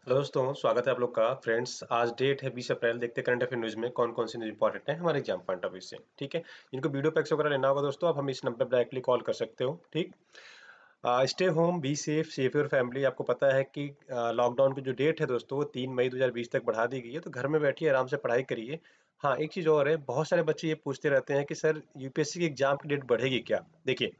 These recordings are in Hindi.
हेलो दोस्तों, स्वागत है आप लोग का। फ्रेंड्स, आज डेट है 20 अप्रैल। देखते हैं करंट अफेयर न्यूज़ में कौन कौन सी न्यूज़ इंपॉर्टेंट है हमारे एग्जाम पॉइंट ऑफ व्यू से। ठीक है, इनको वीडियो पैक्स वगैरह लेना होगा दोस्तों, आप हम इस नंबर पर डायरेक्टली कॉल कर सकते हो। ठीक, stay home, be safe, safe your family. आपको पता है कि लॉकडाउन की जो डेट है दोस्तों वो 3 मई 2020 तक बढ़ा दी गई है, तो घर में बैठिए, आराम से पढ़ाई करिए। हाँ, एक चीज़ और है, बहुत सारे बच्चे ये पूछते रहते हैं कि सर यूपीएससी की एग्जाम की डेट बढ़ेगी क्या? देखिए,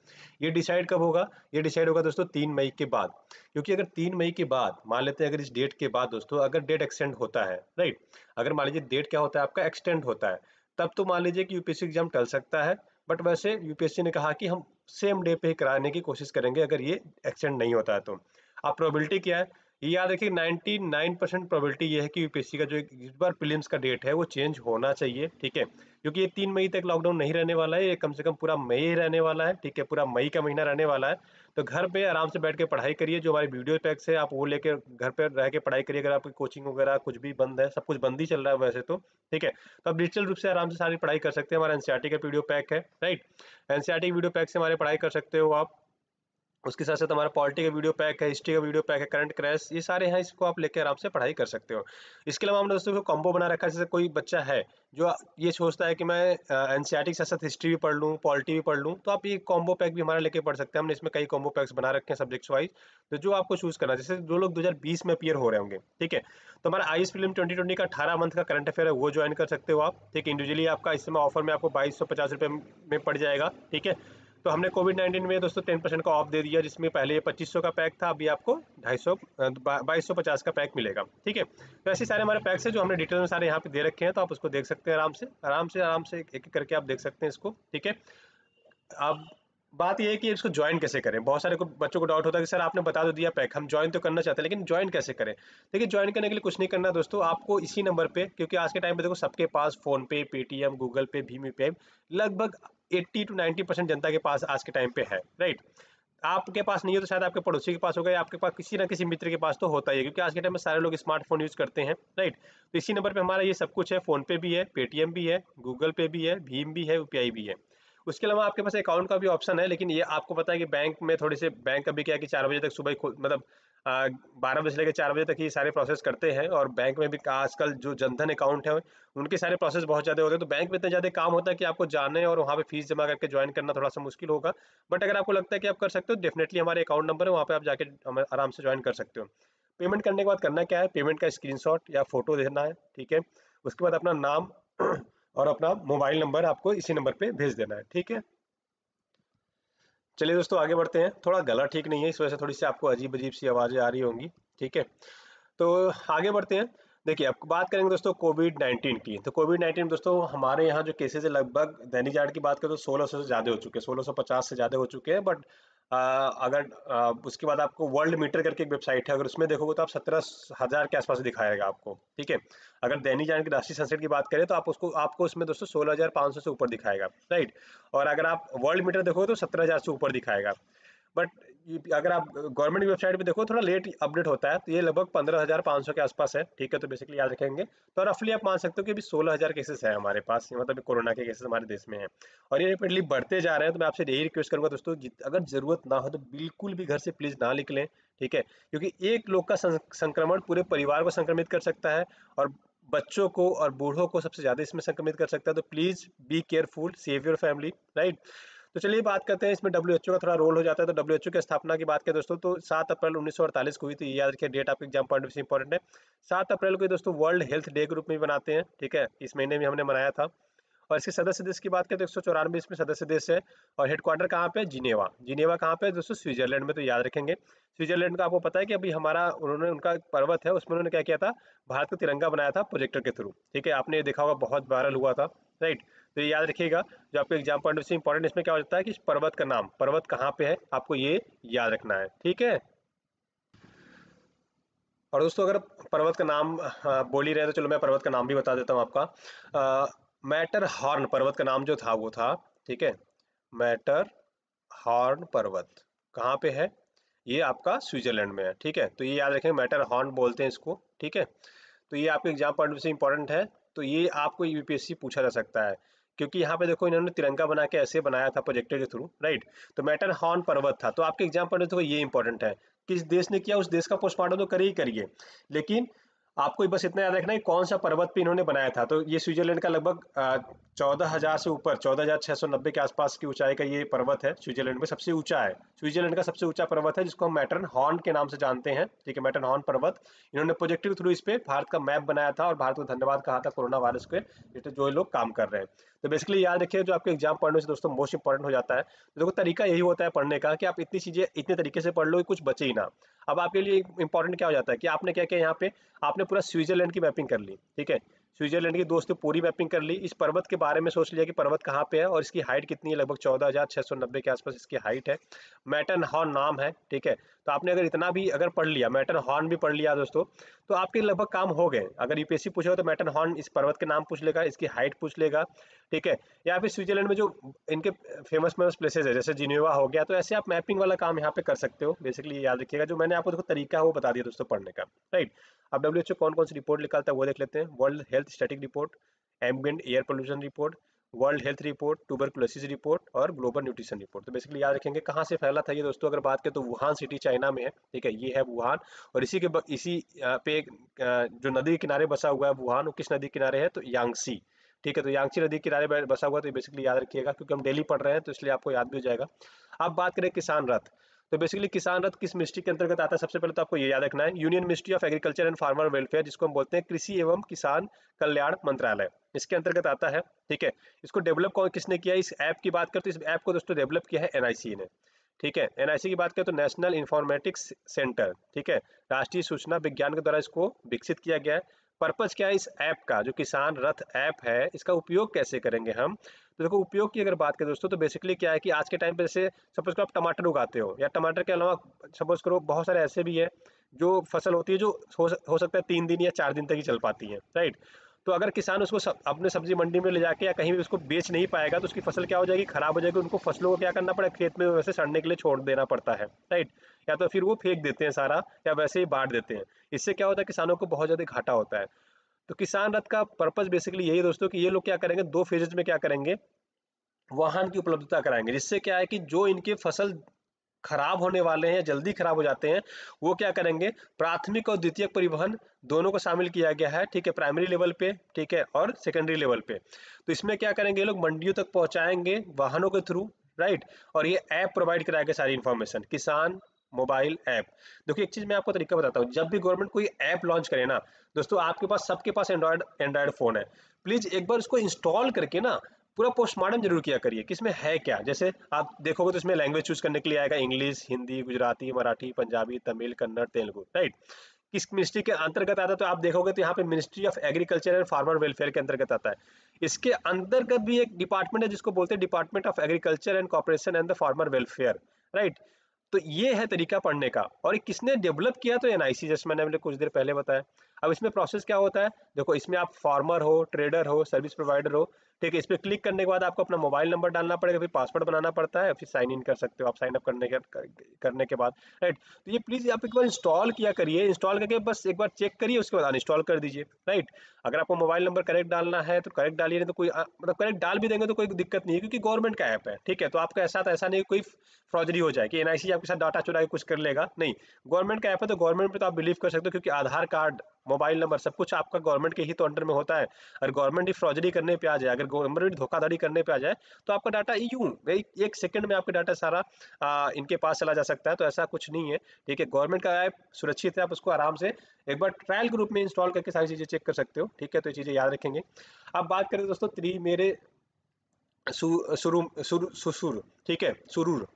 ये डिसाइड कब होगा? ये डिसाइड होगा दोस्तों 3 मई के बाद। क्योंकि अगर 3 मई के बाद, मान लेते हैं अगर इस डेट के बाद दोस्तों अगर डेट एक्सटेंड होता है, राइट? अगर मान लीजिए डेट क्या होता है आपका, एक्सटेंड होता है, तब तो मान लीजिए कि यूपीएससी एग्जाम टल सकता है। बट वैसे यूपीएससी ने कहा कि हम सेम डे पे ही कराने की कोशिश करेंगे अगर ये एक्सटेंड नहीं होता है तो। अब प्रोबेबिलिटी क्या है? ये याद रखिए, 99% प्रोबेबिलिटी ये है कि यूपीएससी का जो इस बार प्रीलिम्स का डेट है वो चेंज होना चाहिए। ठीक है, क्योंकि ये 3 मई तक लॉकडाउन नहीं रहने वाला है, ये कम से कम पूरा मई ही रहने वाला है। ठीक है, पूरा मई का महीना रहने वाला है। तो घर पे आराम से बैठ के पढ़ाई करिए, जो हमारी वीडियो पैक्स है आप वो लेके घर पे रह के पढ़ाई करिए। अगर आपकी कोचिंग वगैरह कुछ भी बंद है, सब कुछ बंद ही चल रहा है वैसे तो। ठीक है, तो आप डिजिटल रूप से आराम से सारी पढ़ाई कर सकते हैं। हमारा एनसीईआरटी का वीडियो पैक है, राइट? एनसीईआरटी वीडियो पैक से हमारे पढ़ाई कर सकते हो आप। उसके साथ साथ हमारा पॉलिटी का वीडियो पैक है, हिस्ट्री का वीडियो पैक है, करंट क्रैश, ये सारे हैं, इसको आप लेके आराम से पढ़ाई कर सकते हो। इसके अलावा हमने दोस्तों को कॉम्बो बना रखा है। जैसे कोई बच्चा है जो ये सोचता है कि मैं एनसीईआरटी के साथ साथ हिस्ट्री भी पढ़ लूँ, पॉलिटी भी पढ़ लूँ, तो आप ये कॉम्बो पैक भी हमारा लेके पढ़ सकते हैं। हमने इसमें कई कॉम्बो पैक्स बना रखे हैं सब्जेक्ट्स वाइज, तो जो आपको चूज करना है। जैसे जो लोग 2020 में अपीयर हो रहे होंगे, ठीक है, तो हमारा आईएएस प्रीलिम 2020 का 18 मंथ का करंट अफेयर है, वो ज्वाइन कर सकते हो आप। ठीक है, इंडिविजुअली आपका इस समय ऑफर में आपको 2250 रुपये में पड़ जाएगा। ठीक है, तो हमने कोविड-19 में दोस्तों 10% का ऑफ दे दिया, जिसमें पहले ये 2500 का पैक था, अभी आपको 250 2250 का पैक मिलेगा। ठीक है, तो ऐसे सारे हमारे पैक्स हैं जो हमने डिटेल में सारे यहाँ पे दे रखे हैं, तो आप उसको देख सकते हैं आराम से एक एक करके आप देख सकते हैं इसको। ठीक है, अब बात ये है कि इसको ज्वाइन कैसे करें। बहुत सारे बच्चों को डाउट होता है कि सर आपने बता तो दिया पैक, हम ज्वाइन तो करना चाहते हैं लेकिन ज्वाइन कैसे करें। देखिए, ज्वाइन करने के लिए कुछ नहीं करना दोस्तों, आपको इसी नंबर पे, क्योंकि आज के टाइम पे देखो सबके पास फोन पे, पेटीएम, गूगल पे, भीम यूपीआई लगभग 80 to 90% जनता के पास आज के टाइम पे है, राइट? आपके पास नहीं हो तो शायद आपके पड़ोसी के पास होगा, या आपके पास किसी ना किसी मित्र के पास तो होता ही है, क्योंकि आज के टाइम में सारे लोग स्मार्टफोन यूज करते हैं, राइट? तो इसी नंबर पे हमारा ये सब कुछ है, फोन पे भी है, पेटीएम भी है, गूगल पे भी है, भीम भी है, यूपीआई भी है। उसके अलावा आपके पास अकाउंट का भी ऑप्शन है, लेकिन ये आपको पता है कि बैंक में थोड़े से, बैंक अभी क्या है कि 4 बजे तक सुबह मतलब 12 बजे से लेकर 4 बजे तक ही सारे प्रोसेस करते हैं। और बैंक में भी आजकल जो जनधन अकाउंट है उनके सारे प्रोसेस बहुत ज़्यादा होते हैं, तो बैंक में इतना ज़्यादा काम होता है कि आपको जाने और वहाँ पे फीस जमा करके ज्वाइन करना थोड़ा सा मुश्किल होगा। बट अगर आपको लगता है कि आप कर सकते हो, डेफिनेटली हमारे अकाउंट नंबर है, वहाँ पे आप जाके आराम से ज्वाइन कर सकते हो। पेमेंट करने के बाद करना क्या है, पेमेंट का स्क्रीनशॉट या फोटो देना है। ठीक है, उसके बाद अपना नाम और अपना मोबाइल नंबर आपको इसी नंबर पे भेज देना है। ठीक है, चलिए दोस्तों आगे बढ़ते हैं। थोड़ा गला ठीक नहीं है, इस वजह से थोड़ी सी आपको अजीब अजीब सी आवाज़ें आ रही होंगी। ठीक है, तो आगे बढ़ते हैं। देखिए, अब बात करेंगे दोस्तों कोविड-19 की। तो कोविड-19 दोस्तों हमारे यहाँ जो केसेज़ है, लगभग दैनिक जाट की बात करें तो 1600 से ज़्यादा हो चुके हैं, 1650 से ज़्यादा हो चुके हैं। बट अगर उसके बाद आपको वर्ल्ड मीटर करके एक वेबसाइट है, अगर उसमें देखोगे तो आप 17,000 के आसपास दिखाएगा आपको। ठीक है, अगर दैनिक जाट की राष्ट्रीय संस्कृत की बात करें तो आप उसको आपको उसमें दोस्तों 16,500 से ऊपर दिखाएगा, राइट? और अगर आप वर्ल्ड मीटर देखोगे तो 17,000 से ऊपर दिखाएगा। बट अगर आप गवर्नमेंट की वेबसाइट पे देखो, थोड़ा लेट अपडेट होता है, तो ये लगभग 15,500 के आसपास है। ठीक है, तो बेसिकली याद रखेंगे। तो रफली आप मान सकते हो कि अभी 16,000 केसेस है हमारे पास, मतलब कोरोना के केसेस हमारे देश में है, और ये रेपिडली बढ़ते जा रहे हैं। तो मैं आपसे यही रिक्वेस्ट करूंगा दोस्तों, अगर जरूरत ना हो तो बिल्कुल भी घर से प्लीज ना निकलें। ठीक है, क्योंकि एक लोग का संक्रमण पूरे परिवार को संक्रमित कर सकता है, और बच्चों को और बूढ़ों को सबसे ज्यादा इसमें संक्रमित कर सकता है। तो please be careful, save your family, right? तो चलिए बात करते हैं, इसमें डब्ल्यूएचओ का थोड़ा रोल हो जाता है। तो डब्ल्यूएचओ की स्थापना की बात करें दोस्तों, तो 7 अप्रैल 1948 को हुई थी। ये याद रखिए, डेट आपके एग्जाम पॉइंट से इंपॉर्टेंट है। 7 अप्रैल को ये दोस्तों वर्ल्ड हेल्थ डे के रूप में भी बनाते हैं। ठीक है, इस महीने में हमने मनाया था। और इसके सदस्य देश की बात करें तो 194 इसमें सदस्य देश है। और हेडक्वार्टर कहाँ पे? जिनेवा। जिनेवा कहाँ पे है दोस्तों? स्विट्जरलैंड में। तो याद रखेंगे, स्विट्जरलैंड का आपको पता है कि अभी हमारा, उन्होंने उनका एक पर्वत है, उसमें उन्होंने क्या किया था, भारत का तिरंगा बनाया था प्रोजेक्टर के थ्रू। ठीक है, आपने ये देखा होगा, बहुत वायरल हुआ था, राइट? तो ये याद रखिएगा, जो आपके एग्जाम पॉइंट से इंपॉर्टेंट, इसमें क्या हो जाता है कि इस पर्वत का नाम, पर्वत कहाँ पे है, आपको ये याद रखना है। ठीक है, और दोस्तों अगर पर्वत का नाम बोल ही रहे हैं, तो चलो मैं पर्वत का नाम भी बता देता हूँ आपका। मैटर हॉर्न पर्वत का नाम जो था वो था, ठीक है, मैटर हॉर्न पर्वत कहाँ पे है? ये आपका स्विट्जरलैंड में है। ठीक है, तो ये याद रखें, मैटर हॉर्न बोलते हैं इसको। ठीक है, तो ये आपके एग्जाम पॉइंट से इंपॉर्टेंट है। तो ये आपको यूपीएससी पूछा जा सकता है क्योंकि यहाँ पे देखो इन्होंने तिरंगा बना के ऐसे बनाया था प्रोजेक्टर के थ्रू, राइट। तो मैटरहॉर्न पर्वत था। तो आपके एग्जाम पढ़ने तो ये इंपॉर्टेंट है, किस देश ने किया, उस देश का पोस्टमार्टम तो करिए, लेकिन आपको बस इतना याद रखना है कौन सा पर्वत पे इन्होंने बनाया था। तो ये स्विट्जरलैंड का लगभग 14,000 से ऊपर 14,690 के आसपास की ऊंचाई का ये पर्वत है, स्विट्जरलैंड में सबसे ऊंचा है। स्विट्जरलैंड का सबसे ऊंचा पर्वत है जिसको हम मैटरहॉर्न के नाम से जानते हैं, ठीक है, मैटरहॉर्न पर्वत। इन्होंने प्रोजेक्ट के थ्रू इस पे भारत का मैप बनाया था और भारत को धन्यवाद कहा था कोरोना वायरस के जो लोग काम कर रहे हैं। तो बेसिकली याद रखिए, जो आपके एग्जाम पढ़ने से दोस्तों मोस्ट इंपॉर्टेंट हो जाता है। तो देखो तरीका यही होता है पढ़ने का कि आप इतनी चीजें इतने तरीके से पढ़ लो कि कुछ बचे ही ना। अब आपके लिए इंपॉर्टेंट क्या हो जाता है कि आपने क्या किया, यहाँ पे आपने पूरा स्विट्जरलैंड की मैपिंग कर ली, ठीक है, स्विट्जरलैंड की दोस्तों पूरी मैपिंग कर ली। इस पर्वत के बारे में सोच लिया कि पर्वत कहाँ पे है और इसकी हाइट कितनी है, लगभग 14,690 के आसपास इसकी हाइट है। मैटरहॉर्न नाम है, ठीक है। तो आपने अगर इतना भी अगर पढ़ लिया, मैटरहॉर्न भी पढ़ लिया दोस्तों, तो आपके लगभग काम हो गए। अगर यूपीएससी पूछेगा तो मैटरहॉर्न इस पर्वत के नाम पूछ लेगा, इसकी हाइट पूछ लेगा, ठीक है। या फिर स्विट्जरलैंड में जो इनके फेमस फेमस प्लेसेस है जैसे जिनेवा हो गया, तो ऐसे आप मैपिंग वाला काम यहाँ पे कर सकते हो। बेसिकली याद रखिएगा, जो मैंने आपको देखो तरीका है वो बता दिया दोस्तों पढ़ने का, राइट। अब डब्ल्यूएचओ कौन कौन सी रिपोर्ट निकालता है वो देख लेते हैं। World health static report, ambient air pollution report, world health report, tuberculosis report और ग्लोबल न्यूट्रिशन रिपोर्ट। तो बेसिकली याद रखेंगे कहाँ से फैला था ये दोस्तों। अगर बात करें तो वुहान सिटी चाइना में है, ठीक है, ये है वुहान। और इसी पे जो नदी के किनारे बसा हुआ है वुहान, वो किस नदी के किनारे है, तो यांगसी, ठीक है। तो यांगसी नदी के किनारे बसा हुआ है। तो बेसिकली याद रखिएगा क्योंकि हम डेली पढ़ रहे हैं तो इसलिए आपको याद भी हो जाएगा। अब बात करें किसान रथ, तो बेसिकली किसान रथ किस मिनिस्ट्री के अंतर्गत आता है, सबसे पहले तो आपको ये याद रखना है, union ministry of agriculture and farmer welfare, जिसको हम बोलते हैं कृषि एवं किसान कल्याण मंत्रालय, इसके अंतर्गत आता है, ठीक है। इसको डेवलप कौन किसने किया, इस ऐप की बात करते तो इस ऐप को दोस्तों डेवलप किया है एनआईसी ने, ठीक है। एनआईसी की बात करें तो नेशनल इंफॉर्मेटिक्स सेंटर, ठीक है, राष्ट्रीय सूचना विज्ञान के द्वारा इसको विकसित किया गया है। पर्पज क्या है इस ऐप का, जो किसान रथ ऐप है, इसका उपयोग कैसे करेंगे हम। तो देखो उपयोग की अगर बात करें दोस्तों, तो बेसिकली क्या है कि आज के टाइम पे जैसे सपोज करो आप टमाटर उगाते हो, या टमाटर के अलावा सपोज करो बहुत सारे ऐसे भी है जो फसल होती है जो हो सकता है 3 दिन या 4 दिन तक ही चल पाती है, राइट। तो अगर किसान उसको अपने सब्जी मंडी में ले जाके या कहीं भी उसको बेच नहीं पाएगा तो उसकी फसल क्या हो जाएगी, खराब हो जाएगी। उनको फसलों को क्या करना पड़ेगा, खेत में वैसे सड़ने के लिए छोड़ देना पड़ता है, राइट। या तो फिर वो फेंक देते हैं सारा, या वैसे ही बांट देते हैं। इससे क्या होता है, किसानों को बहुत ज्यादा घाटा होता है। तो किसान रथ का पर्पज बेसिकली यही है दोस्तों कि ये लोग क्या करेंगे, 2 फेजेज में क्या करेंगे, वाहन की उपलब्धता कराएंगे, जिससे क्या है कि जो इनके फसल खराब होने वाले हैं, जल्दी खराब हो जाते हैं, वो क्या करेंगे, प्राथमिक और द्वितीयक परिवहन दोनों को शामिल किया गया है, ठीक है, प्राइमरी लेवल पे, ठीक है, और सेकेंडरी लेवल पे। तो इसमें क्या करेंगे, ये लोग मंडियों तक पहुंचाएंगे वाहनों के थ्रू, राइट। और ये ऐप प्रोवाइड कराएगा सारी इन्फॉर्मेशन, किसान मोबाइल ऐप। देखिए एक चीज मैं आपको तरीका बताता हूँ, जब भी गवर्नमेंट कोई ऐप लॉन्च करे ना दोस्तों, आपके पास सबके पास एंड्रॉयड एंड्रॉयड फोन है, प्लीज एक बार उसको इंस्टॉल करके ना पूरा पोस्टमार्टम जरूर किया करिए कि इसमें है क्या। जैसे आप देखोगे तो इसमें लैंग्वेज चूज करने के लिए आएगा, इंग्लिश, हिंदी, गुजराती, मराठी, पंजाबी, तमिल, कन्नड़, तेलुगु, राइट। किस मिनिस्ट्री के अंतर्गत आता है, तो आप देखोगे तो यहाँ पे ministry of agriculture and farmer welfare के अंतर्गत आता है। इसके अंतर्गत भी एक डिपार्टमेंट है जिसको बोलते हैं department of agriculture and corporation and the farmer welfare, right. तो ये है तरीका पढ़ने का। और ये किसने डेवलप किया, तो एनआईसी, जैसे मैंने कुछ देर पहले बताया। अब इसमें प्रोसेस क्या होता है, देखो इसमें आप फार्मर हो, ट्रेडर हो, सर्विस प्रोवाइडर हो, ठीक है। इस पर क्लिक करने के बाद आपको अपना मोबाइल नंबर डालना पड़ेगा, फिर पासवर्ड बनाना पड़ता है, फिर साइन इन कर सकते हो आप साइन अप करने के बाद, राइट। तो ये प्लीज आप एक बार इंस्टॉल किया करिए, इंस्टॉल करके बस एक बार चेक करिए, उसके बाद अनइंस्टॉल कर दीजिए, राइट। अगर आपको मोबाइल नंबर करेक्ट डालना है तो करेक्ट डालिए, नहीं तो कोई मतलब करेक्ट डाल भी देंगे तो कोई दिक्कत नहीं है, क्योंकि गवर्नमेंट का ऐप है, ठीक है। तो आपका ऐसा नहीं कोई फ्रॉडरी हो जाए कि एनआईसी आपके साथ डाटा चुरा के कुछ कर लेगा, नहीं। गवर्नमेंट का ऐप है तो गवर्नमेंट पे तो आप बिलीव कर सकते हो, क्योंकि आधार कार्ड, मोबाइल नंबर, सब कुछ आपका गवर्नमेंट के ही तो अंडर में होता है। अगर गवर्नमेंट ही फ्रॉडरी करने पे आ जाए, अगर गवर्नमेंट धोखाधड़ी करने पे आ जाए, तो आपका डाटा यूं एक सेकंड में आपका डाटा सारा इनके पास चला जा सकता है। तो ऐसा कुछ नहीं है, ठीक है। गवर्नमेंट का ऐप सुरक्षित है, आप उसको आराम से एक बार ट्रायल के रूप में इंस्टॉल करके सारी चीजें चेक कर सकते हो, ठीक है। तो ये चीजें याद रखेंगे। अब बात करें दोस्तों त्रि मेरे सुसूर, ठीक है, सुरूर,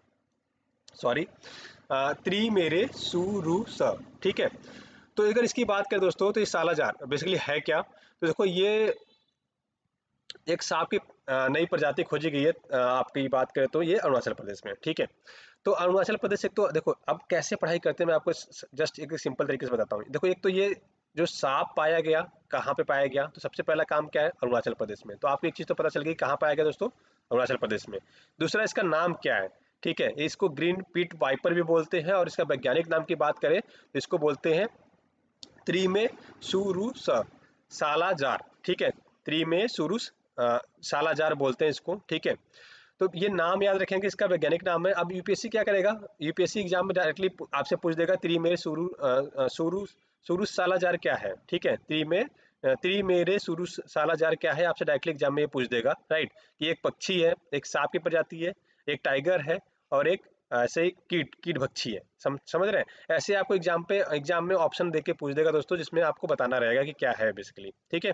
सॉरी, त्रि मेरे सुरु स, ठीक है। तो अगर इसकी बात करें दोस्तों, तो ये सालाजार बेसिकली है क्या, तो देखो ये एक सांप की नई प्रजाति खोजी गई है। आपकी बात करें तो ये अरुणाचल प्रदेश में, ठीक है। तो अरुणाचल प्रदेश से तो देखो अब कैसे पढ़ाई करते हैं, मैं आपको जस्ट एक सिंपल तरीके से बताता हूँ। देखो एक तो ये जो सांप पाया गया, कहाँ पे पाया गया, तो सबसे पहला काम क्या है, अरुणाचल प्रदेश में। तो आपको एक चीज तो पता चल गई कहाँ पाया गया दोस्तों, अरुणाचल प्रदेश में। दूसरा इसका नाम क्या है, ठीक है, इसको ग्रीन पीट वाइपर भी बोलते हैं, और इसका वैज्ञानिक नाम की बात करें तो इसको बोलते हैं त्रिमे सुरु स, सालाजार, ठीक है, त्रिमे सुरुस सालाजार बोलते हैं इसको, ठीक है। तो ये नाम याद रखेंगे, इसका वैज्ञानिक नाम है। अब यूपीएससी क्या करेगा, यूपीएससी एग्जाम में डायरेक्टली आपसे पूछ देगा त्रिमेर सुरु सालाजार क्या है, ठीक है। त्रिमेरे सुरु सालाजार क्या है, आपसे डायरेक्टली एग्जाम में ये पूछ देगा, राइट। कि एक पक्षी है, एक सांप की प्रजाति है, एक टाइगर है, और एक ऐसे ही कीट भक्षी है। समझ रहे हैं। ऐसे आपको एग्जाम में ऑप्शन देके पूछ देगा दोस्तों, जिसमें आपको बताना रहेगा कि क्या है बेसिकली, ठीक है।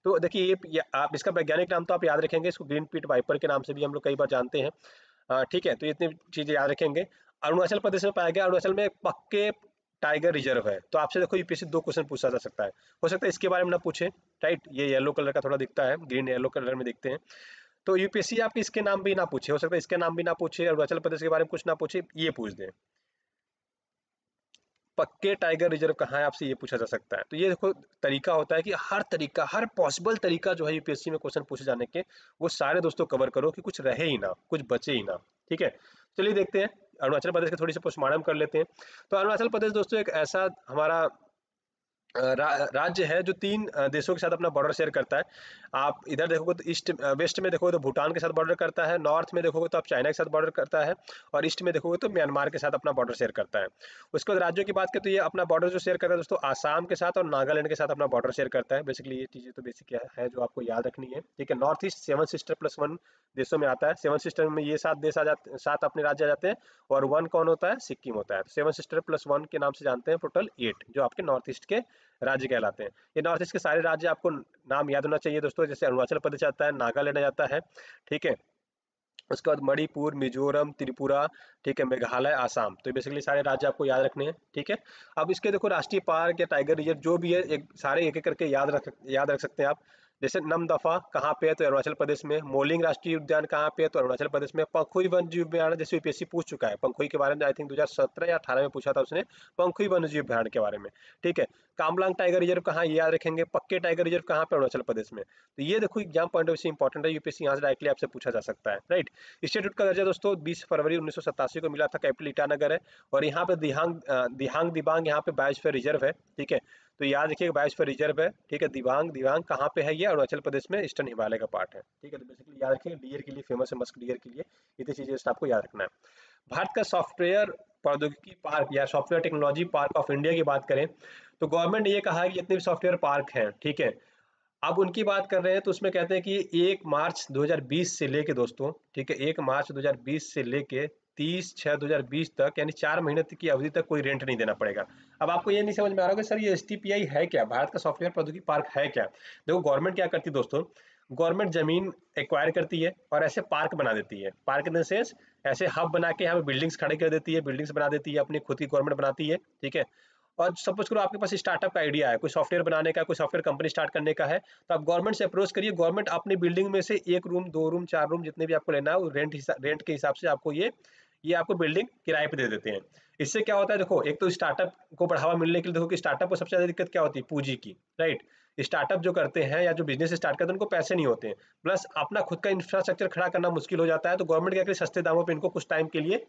तो देखिए ये आप इसका वैज्ञानिक नाम तो आप याद रखेंगे, इसको ग्रीन पीट वाइपर के नाम से भी हम लोग कई बार जानते हैं। ठीक है, तो इतनी चीजें याद रखेंगे। अरुणाचल प्रदेश में पाया गया, अरुणाचल में पक्के टाइगर रिजर्व है। तो आपसे देखो यूपीएससी 2 क्वेश्चन पूछा जा सकता है, हो सकता है इसके बारे में ना पूछे, राइट। ये येलो कलर का थोड़ा दिखता है, ग्रीन येलो कलर में दिखते हैं। तो यूपीएससी आपके इसके नाम भी ना पूछे, हो सकता है इसके नाम भी ना पूछे, अरुणाचल प्रदेश के बारे में कुछ ना पूछे, ये पूछ दे पक्के टाइगर रिजर्व कहाँ है, आपसे ये पूछा जा सकता है। तो ये देखो तरीका होता है कि हर पॉसिबल तरीका जो है यूपीएससी में क्वेश्चन पूछे जाने के, वो सारे दोस्तों कवर करो कि कुछ रहे ही ना, कुछ बचे ही ना, ठीक है। चलिए देखते हैं अरुणाचल प्रदेश के थोड़ी सी पोस्टमार्टम कर लेते हैं। तो अरुणाचल प्रदेश दोस्तों एक ऐसा हमारा राज्य है जो 3 देशों के साथ अपना बॉर्डर शेयर करता है। आप इधर देखोगे तो वेस्ट में देखोगे तो भूटान के साथ बॉर्डर करता है, नॉर्थ में देखोगे तो आप चाइना के साथ बॉर्डर करता है, और ईस्ट में देखोगे तो म्यांमार के साथ अपना बॉर्डर शेयर करता है। उसके बाद राज्यों की बात करें तो ये अपना बॉर्डर जो शेयर करता है दोस्तों, आसाम के साथ और नागालैंड के साथ अपना बॉर्डर शेयर करता है। बेसिकली ये चीजें तो बेसिक है जो आपको याद रखनी है, ठीक है। नॉर्थ ईस्ट 7 सिस्टर प्लस 1 देशों में आता है। 7 सिस्टर में ये 7 देश आ जाते, 7 अपने राज्य आ जाते हैं, और 1 कौन होता है, सिक्किम होता है। 7 सिस्टर प्लस 1 के नाम से जानते हैं, टोटल 8 जो आपके नॉर्थ ईस्ट के राज्य कहलाते हैं। ये नॉर्थ ईस्ट के सारे राज्य आपको नाम याद होना चाहिए दोस्तों, जैसे अरुणाचल प्रदेश आता है, नागालैंड आ जाता है, ठीक है। उसके बाद मणिपुर, मिजोरम, त्रिपुरा, ठीक है, मेघालय, आसाम। तो बेसिकली सारे राज्य आपको याद रखने हैं, ठीक है। अब इसके देखो राष्ट्रीय पार्क या टाइगर रिजर्व जो भी है, एक सारे एक एक करके याद रख सकते हैं आप। जैसे नमदफा कहाँ पे है, तो अरुणाचल प्रदेश में। मोलिंग राष्ट्रीय उद्यान कहाँ पे है, तो अरुणाचल प्रदेश में। पंखुई वन्यजीव अभयारण्य, जैसे यूपीएससी पूछ चुका है पंखुई के बारे में, आई थिंक 2017 या 18 में पूछा था उसने, पंखुई वन्यजीव अभयारण्य के बारे में, ठीक है। कामलांग टाइगर रिजर्व कहाँ, ये याद रखेंगे। पक्के टाइगर रिजर्व कहाँ पे, अरुणाचल प्रदेश में। तो ये देखो एग्जाम पॉइंट ऑफ व्यू से इंपॉर्टेंट है, यूपीएससी यहाँ से डायरेक्टली आपसे पूछा जा सकता है, राइट। इंस्टीट्यूट का दर्जा दोस्तों 20 फरवरी 1987 को मिला था, कैपिटल ईटानगर है। और यहाँ पे दिहांग दिबांग यहाँ पे बायोस्फीयर रिजर्व है, ठीक है। तो याद रखिएगा बायोस्फीयर रिजर्व है, ठीक है। दिबांग दिबांग कहाँ पे है, ये अरुणाचल प्रदेश में ईस्टर्न हिमालय का पार्ट है, ठीक है। तो बेसिकली याद रखिएगा, डियर के लिए फेमस है, मस्क डियर के लिए। इतनी चीजें आपको याद रखना है। भारत का सॉफ्टवेयर प्रौद्योगिकी पार्क या software technology park of India की बात करें, तो गवर्नमेंट ने ये कहा है कि जितने भी सॉफ्टवेयर पार्क हैं, ठीक है, अब उनकी बात कर रहे हैं, तो उसमें कहते हैं कि 1 मार्च 2020 से लेके दोस्तों, ठीक है, 1 मार्च 2020 से लेके 30/6/2020 तक, यानी 4 महीने तक की अवधि तक कोई रेंट नहीं देना पड़ेगा। अब आपको ये नहीं समझ में आ रहा होगा सर ये एसटीपीआई है क्या, भारत का सॉफ्टवेयर प्रौद्योगिकी पार्क है क्या। देखो गवर्नमेंट क्या करती है दोस्तों, गवर्नमेंट जमीन एक्वायर करती है और ऐसे पार्क बना देती है। पार्क इन द सेंस ऐसे हब बना के यहाँ पे बिल्डिंग्स खड़े कर देती है, बिल्डिंग्स बना देती है, अपनी खुद की गवर्नमेंट बनाती है, ठीक है। और सपोज करो आपके पास स्टार्टअप का आइडिया है, कोई सॉफ्टवेयर बनाने का, कोई सॉफ्टवेयर कंपनी स्टार्ट करने का है, तो आप गवर्नमेंट से अप्रोच करिए। गवर्नमेंट अपनी बिल्डिंग में से 1 रूम, 2 रूम, 4 रूम जितने भी आपको लेना है, वो रेंट के हिसाब से आपको ये आपको बिल्डिंग किराए पे दे देते हैं। इससे क्या होता है देखो, एक तो स्टार्टअप को बढ़ावा मिलने के लिए, देखो कि स्टार्टअप को सबसे ज्यादा दिक्कत क्या होती है, पूंजी की, राइट। स्टार्टअप जो करते हैं या जो बिजनेस स्टार्ट करते हैं उनको पैसे नहीं होते हैं, प्लस अपना खुद का इंफ्रास्ट्रक्चर खड़ा करना मुश्किल हो जाता है। तो गवर्नमेंट क्या करे, सस्ते दामों पे इनको कुछ टाइम के लिए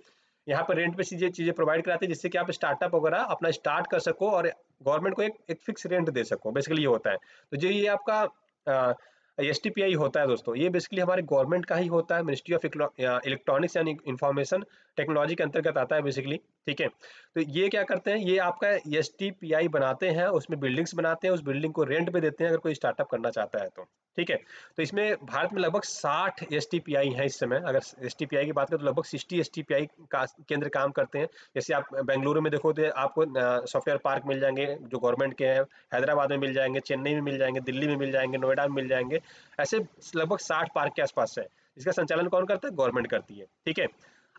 यहाँ पर रेंट पे चीजें चीजें प्रोवाइड कराते हैं, जिससे कि आप स्टार्टअप वगैरह अपना स्टार्ट कर सको और गवर्नमेंट को एक फिक्स रेंट दे सको। बेसिकली ये होता है। तो जो ये आपका एसटीपीआई होता है दोस्तों, ये बेसिकली हमारे गवर्नमेंट का ही होता है, ministry of electronics and information technology के अंतर्गत आता है बेसिकली, ठीक है। तो ये क्या करते हैं, ये आपका एसटीपीआई बनाते हैं, उसमें बिल्डिंग्स बनाते हैं, उस बिल्डिंग को रेंट पे देते हैं अगर कोई स्टार्टअप करना चाहता है तो, ठीक है। तो इसमें भारत में लगभग 60 एसटीपीआई हैं इस समय। अगर एसटीपीआई की बात करें तो लगभग 60 एसटीपीआई का केंद्र काम करते हैं। जैसे आप बेंगलुरु में देखो तो आपको सॉफ्टवेयर पार्क मिल जाएंगे जो गवर्नमेंट के हैं, हैदराबाद में मिल जाएंगे, चेन्नई में मिल जाएंगे, दिल्ली में मिल जाएंगे, नोएडा में मिल जाएंगे। ऐसे लगभग 60 पार्क के आसपास है। इसका संचालन कौन करता है, गवर्नमेंट करती है, ठीक है।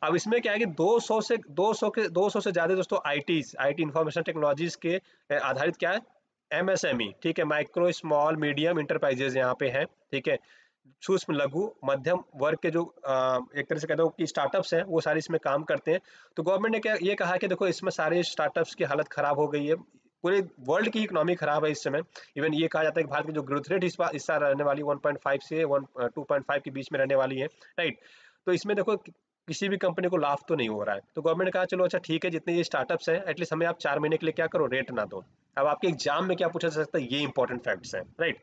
अब इसमें क्या है कि 200 से ज्यादा दोस्तों आईटी इंफॉर्मेशन टेक्नोलॉजीज के आधारित क्या है, एमएसएमई, ठीक है, माइक्रो स्मॉल मीडियम इंटरप्राइजेज यहाँ पे है, ठीक है। सूक्ष्म लघु मध्यम वर्ग के जो एक तरह से कहते हो कि स्टार्टअप्स हैं, वो सारे इसमें काम करते हैं। तो गवर्नमेंट ने क्या ये कहा कि देखो इसमें सारे स्टार्टअप्स की हालत खराब हो गई है, पूरे वर्ल्ड की इकोनॉमी खराब है इस समय। इवन ये कहा जाता है कि भारत की जो ग्रोथ रेट इस साल रहने वाली 1.5 से 2.5 के बीच में रहने वाली है, राइट। तो इसमें देखो किसी भी कंपनी को लाभ तो नहीं हो रहा है। तो गवर्नमेंट ने कहा चलो अच्छा ठीक है, जितने ये स्टार्टअप्स हैं एटलीस्ट हमें आप 4 महीने के लिए क्या करो, रेट ना दो। अब आपके एग्जाम में क्या पूछा जा सकता है, ये इंपॉर्टेंट फैक्ट्स हैं, राइट।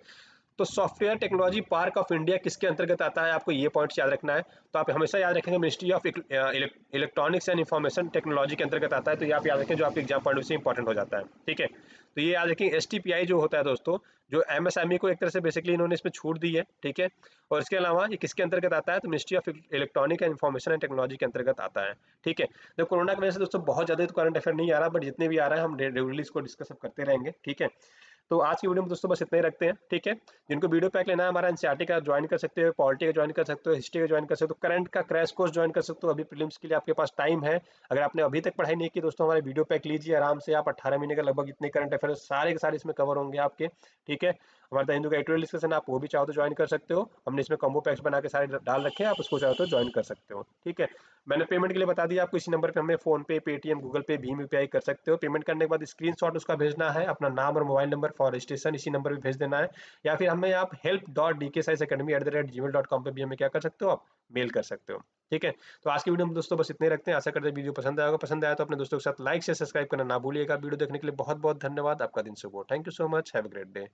तो software technology park of India किसके अंतर्गत आता है, आपको ये पॉइंट्स याद रखना है। तो आप हमेशा याद रखेंगे ministry of electronics and information technology के अंतर्गत आता है, तो ये आप याद रखें, जो आपके एग्जाम पॉइंट से इंपॉर्टेंट हो जाता है। ठीक है, तो ये याद रखें एसटीपीआई जो होता है दोस्तों, जो एमएसएमई को एक तरह से बेसिकली इन्होंने इसमें छूट दी है। ठीक है, और इसके अलावा ये किसके अंतर्गत आता है, तो ministry of electronic and information and technology के अंतर्गत आता है। ठीक है, तो कोरोना की वजह से दोस्तों बहुत ज़्यादा तो करंट अफेयर नहीं आ रहा, बट जितने भी आ रहा है हम रेगुलरली इसको डिस्कस करते रहेंगे। ठीक है, तो आज की वीडियो में दोस्तों बस इतना ही रखते हैं। ठीक है, जिनको वीडियो पैक लेना है हमारा एनसीईआरटी का ज्वाइन कर सकते हो, पॉलिटी का ज्वाइन कर सकते हो, हिस्ट्री का ज्वाइन कर सकते हो, करंट का क्रैश कोर्स ज्वाइन कर सकते हो। अभी प्रीलिम्स के लिए आपके पास टाइम है। अगर आपने अभी तक पढ़ाई नहीं की दोस्तों, हमारे वीडियो पैक लीजिए आराम से, आप 18 महीने का लगभग इतने करंट अफेयर सारे के सारे इसमें कवर होंगे आपके। ठीक है, हमारा द हिंदू का एडिटोरियल डिस्कशन आप वो भी चाहो तो ज्वाइन कर सकते हो, हमने इसमें कॉम्बो पैक्स बना के सारे डाल रखे हैं, आप उसको चाहो तो ज्वाइन कर सकते हो। ठीक है, मैंने पेमेंट के लिए बता दिया आपको, इसी नंबर पे हमें फोन पे, पेटीएम, गूगल पे, भीम यूपीआई कर सकते हो। पेमेंट करने के बाद स्क्रीनशॉट उसका भेजना है, अपना नाम और मोबाइल नंबर फॉर रजिस्ट्रेशन इसी नंबर पे भेज देना है, या फिर हमें आप help.dkscienceacademy@gmail.com पे भी हमें क्या कर सकते हो, आप मेल कर सकते हो। ठीक है, तो आज की वीडियो में दोस्तों बस इतने ही रखते हैं। आशा करते हैं वीडियो पसंद आया होगा, पसंद आया तो अपने दोस्तों के साथ लाइक से सब्सक्राइब करना ना भूलिएगा। वीडियो देखने के लिए बहुत बहुत धन्यवाद, आपका दिन शुभ हो। Thank you so much, have a great day.